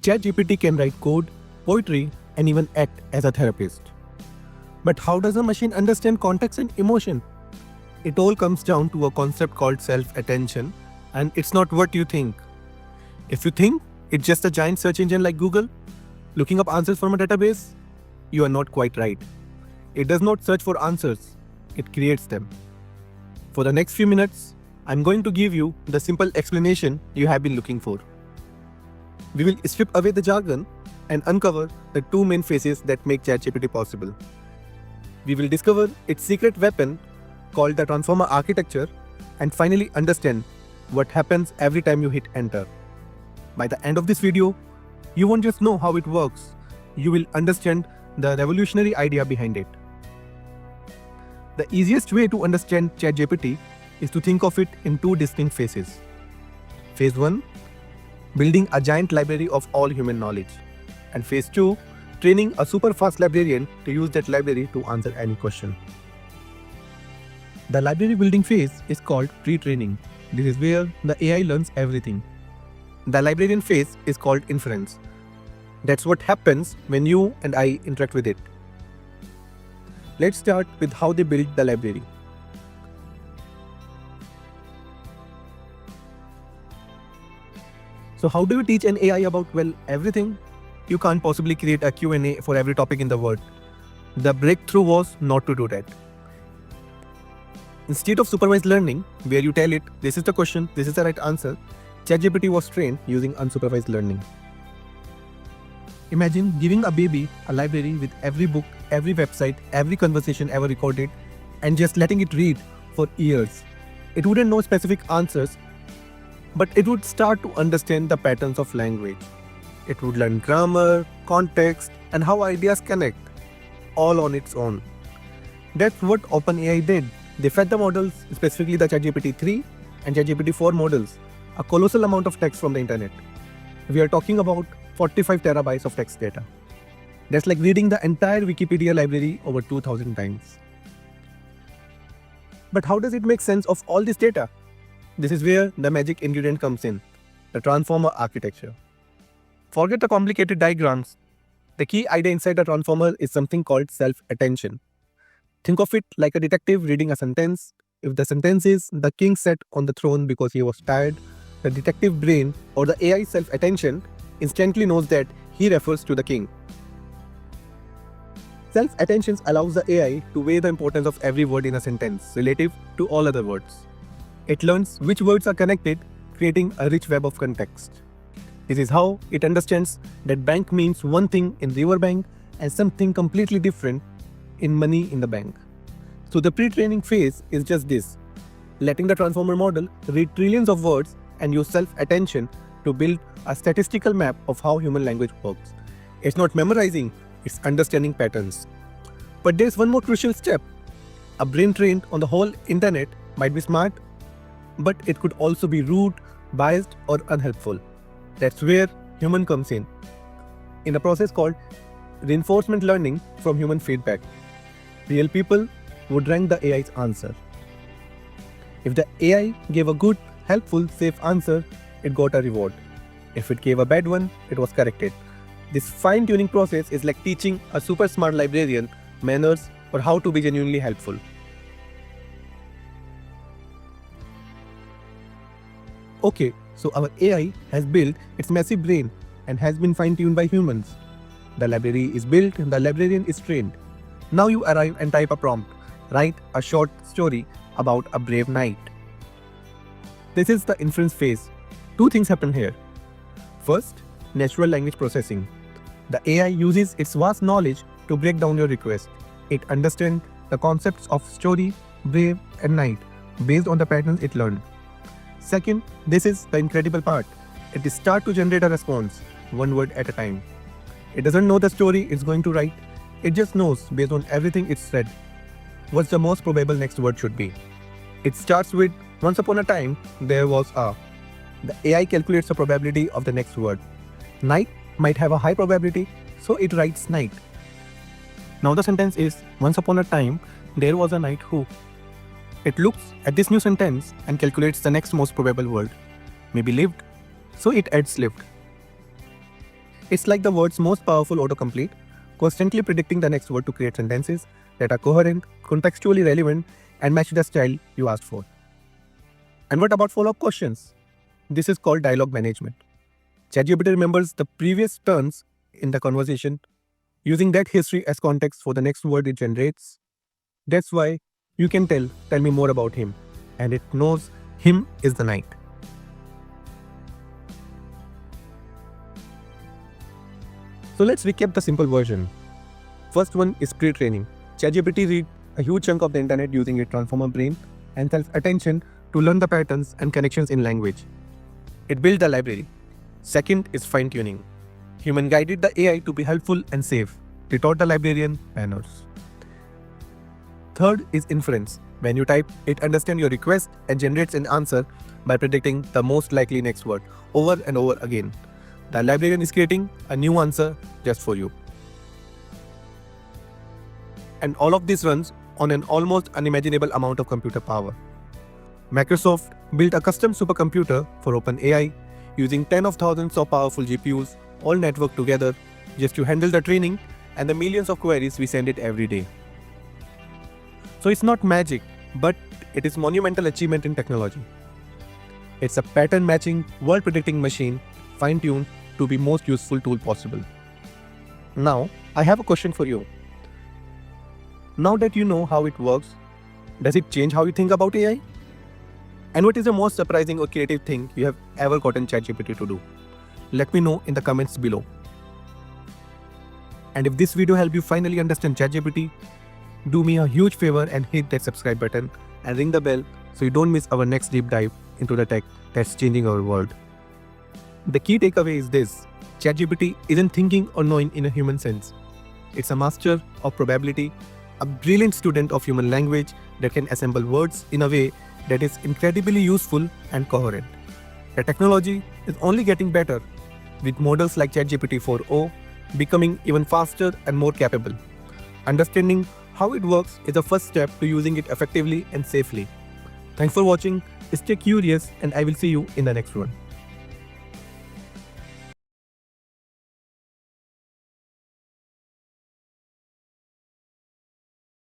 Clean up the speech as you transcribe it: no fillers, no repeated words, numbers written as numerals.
ChatGPT can write code, poetry, and even act as a therapist. But how does a machine understand context and emotion? It all comes down to a concept called self-attention, and it's not what you think. If you think it's just a giant search engine like Google, looking up answers from a database, you are not quite right. It does not search for answers, it creates them. For the next few minutes, I'm going to give you the simple explanation you have been looking for. We will strip away the jargon and uncover the two main phases that make ChatGPT possible. We will discover its secret weapon called the transformer architecture and finally understand what happens every time you hit enter. By the end of this video, you won't just know how it works, you will understand the revolutionary idea behind it. The easiest way to understand ChatGPT is to think of it in two distinct phases. Phase 1, building a giant library of all human knowledge. And Phase 2, training a super fast librarian to use that library to answer any question. The library building phase is called pre-training. This is where the AI learns everything. The librarian phase is called inference. That's what happens when you and I interact with it. Let's start with how they build the library. So how do you teach an AI about, well, everything? You can't possibly create a Q&A for every topic in the world. The breakthrough was not to do that. Instead of supervised learning, where you tell it, this is the question, this is the right answer, ChatGPT was trained using unsupervised learning. Imagine giving a baby a library with every book, every website, every conversation ever recorded, and just letting it read for years. It wouldn't know specific answers, but it would start to understand the patterns of language. It would learn grammar, context, and how ideas connect, all on its own. That's what OpenAI did. They fed the models, specifically the ChatGPT 3 and ChatGPT 4 models, a colossal amount of text from the internet. We are talking about 45 terabytes of text data. That's like reading the entire Wikipedia library over 2000 times. But how does it make sense of all this data? This is where the magic ingredient comes in, the transformer architecture. Forget the complicated diagrams. The key idea inside a transformer is something called self-attention. Think of it like a detective reading a sentence. If the sentence is, "The king sat on the throne because he was tired," the detective brain or the AI self-attention instantly knows that he refers to the king. Self-attention allows the AI to weigh the importance of every word in a sentence relative to all other words. It learns which words are connected, creating a rich web of context. This is how it understands that bank means one thing in river bank and something completely different in money in the bank. So the pre-training phase is just this, letting the transformer model read trillions of words and use self-attention to build a statistical map of how human language works. It's not memorizing, it's understanding patterns. But there's one more crucial step. A brain trained on the whole internet might be smart, but it could also be rude, biased, or unhelpful. That's where human comes in a process called reinforcement learning from human feedback. Real people would rank the AI's answer. If the AI gave a good, helpful, safe answer, it got a reward. If it gave a bad one, it was corrected. This fine-tuning process is like teaching a super smart librarian manners or how to be genuinely helpful. Okay, so our AI has built its massive brain and has been fine-tuned by humans. The library is built and the librarian is trained. Now you arrive and type a prompt. Write a short story about a brave knight. This is the inference phase. Two things happen here. First, natural language processing. The AI uses its vast knowledge to break down your request. It understands the concepts of story, brave, and knight based on the patterns it learned. Second, this is the incredible part. It starts to generate a response, one word at a time. It doesn't know the story it's going to write. It just knows, based on everything it's read, what's the most probable next word should be. It starts with, "Once upon a time, there was a." The AI calculates the probability of the next word. Knight might have a high probability, so it writes knight. Now the sentence is, "Once upon a time, there was a knight who." It looks at this new sentence and calculates the next most probable word. Maybe lived, so it adds lived. It's like the world's most powerful autocomplete, constantly predicting the next word to create sentences that are coherent, contextually relevant, and match the style you asked for. And what about follow-up questions? This is called dialogue management. ChatGPT remembers the previous turns in the conversation, using that history as context for the next word it generates. That's why you can tell me more about him, and it knows him is the knight. So let's recap the simple version. First one is pre-training. ChatGPT reads a huge chunk of the internet using its transformer brain and self-attention to learn the patterns and connections in language. It built the library. Second is fine-tuning. Human guided the AI to be helpful and safe. They taught the librarian manners. Third is inference. When you type, it understands your request and generates an answer by predicting the most likely next word over and over again. The librarian is creating a new answer just for you. And all of this runs on an almost unimaginable amount of computer power. Microsoft built a custom supercomputer for OpenAI using tens of thousands of powerful GPUs, all networked together, just to handle the training and the millions of queries we send it every day. So it's not magic, but it is monumental achievement in technology. It's a pattern matching, world predicting machine, fine-tuned to be most useful tool possible. Now, I have a question for you. Now that you know how it works, does it change how you think about AI? And what is the most surprising or creative thing you have ever gotten ChatGPT to do? Let me know in the comments below. And if this video helped you finally understand ChatGPT, do me a huge favor and hit that subscribe button and ring the bell so you don't miss our next deep dive into the tech that's changing our world. The key takeaway is this: ChatGPT isn't thinking or knowing in a human sense. It's a master of probability, a brilliant student of human language that can assemble words in a way that is incredibly useful and coherent. The technology is only getting better, with models like ChatGPT 4o becoming even faster and more capable. Understanding how it works is the first step to using it effectively and safely. Thanks for watching, stay curious, and I will see you in the next one.